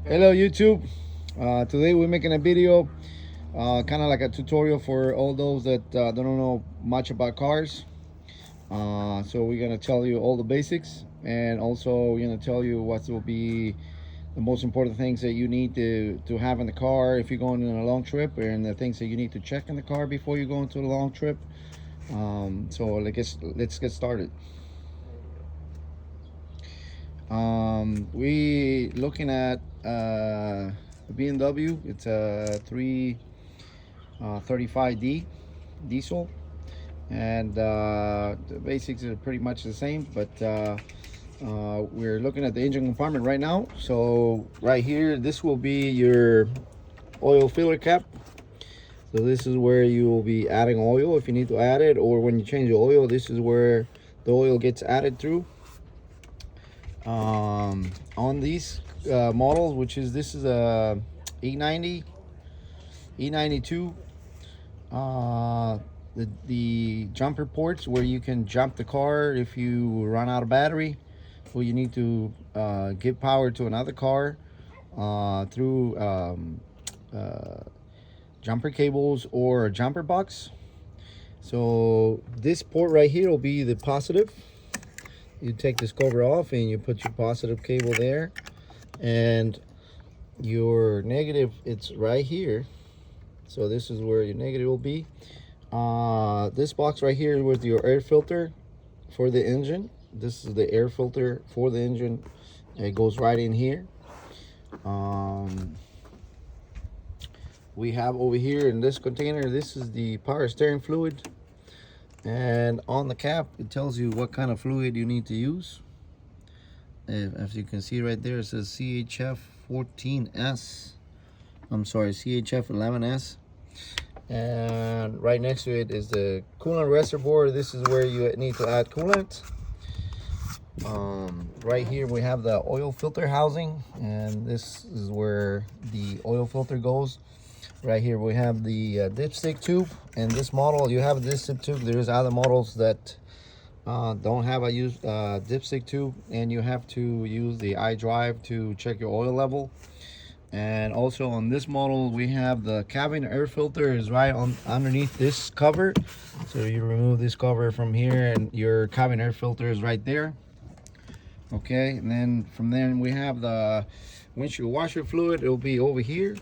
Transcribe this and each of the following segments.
Hello YouTube. Today we're making a video, kind of like a tutorial for all those that don't know much about cars. So we're gonna tell you all the basics, and also we're gonna tell you what will be the most important things that you need to have in the car if you're going on a long trip, and the things that you need to check in the car before you go into a long trip. So let's get started. We looking at a BMW. It's a 335D diesel, and the basics are pretty much the same, but we're looking at the engine compartment right now. So right here, this will be your oil filler cap. So this is where you will be adding oil if you need to add it, or when you change the oil, this is where the oil gets added through. On these models, which is this is a E90 E92, the jumper ports where you can jump the car if you run out of battery, or you need to give power to another car through jumper cables or a jumper box. So this port right here will be the positive. You take this cover off and you put your positive cable there, and your negative, it's right here. So this is where your negative will be. This box right here with your air filter for the engine. This is the air filter for the engine. It goes right in here. We have over here in this container, this is the power steering fluid. And on the cap, it tells you what kind of fluid you need to use. As you can see right there, it says CHF 14S. I'm sorry, CHF 11S. And right next to it is the coolant reservoir. This is where you need to add coolant. Right here we have the oil filter housing, and this is where the oil filter goes. Right here we have the dipstick tube, and this model you have a dipstick tube. There's other models that don't have a dipstick tube, and you have to use the iDrive to check your oil level. And also on this model we have the cabin air filter is right on underneath this cover. So you remove this cover from here and your cabin air filter is right there. Okay, and then from there we have the windshield washer fluid. It will be over here.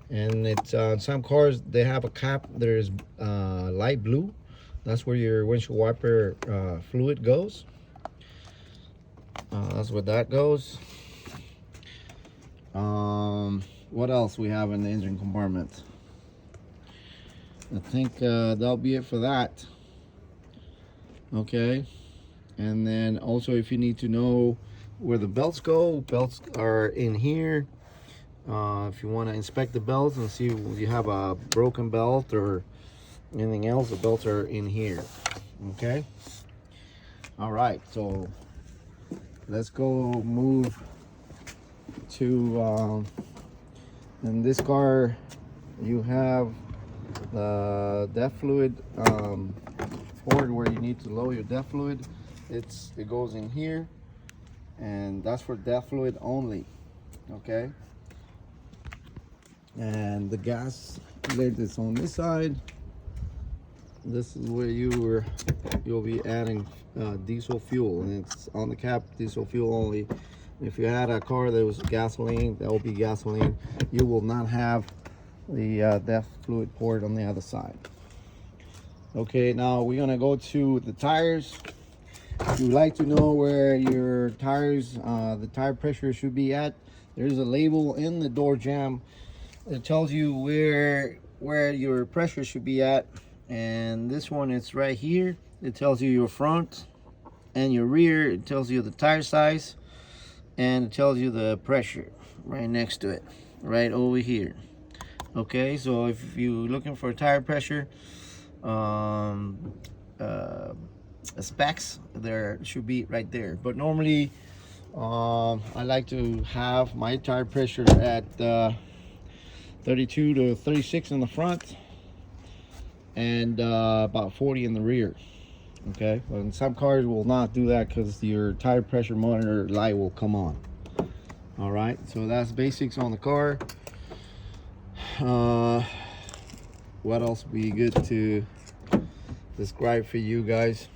And it's some cars, they have a cap that is light blue. That's where your windshield wiper fluid goes. That's where that goes. What else we have in the engine compartment? I think that'll be it for that. Okay, and then also if you need to know where the belts go, belts are in here. If you want to inspect the belts and see if you have a broken belt or anything else, the belts are in here. Okay, all right, so let's go move to in this car you have the DEF fluid port where you need to lower your DEF fluid. It goes in here, and that's for DEF fluid only. Okay, and the gas lid is on this side. This is where you'll be adding diesel fuel, and it's on the cap, diesel fuel only. If you had a car that was gasoline, that will be gasoline. You will not have the DEF fluid port on the other side. Okay, now we're gonna go to the tires. If you'd like to know where your tires, the tire pressure should be at, there's a label in the door jamb. It tells you where your pressure should be at, and this one is right here. It tells you your front and your rear. It tells you the tire size, and it tells you the pressure right next to it, right over here. Okay, so if you're looking for tire pressure specs, there should be right there. But normally I like to have my tire pressure at 32 to 36 in the front, and about 40 in the rear. Okay, but some cars will not do that because your tire pressure monitor light will come on. All right, so that's basics on the car. What else be good to describe for you guys?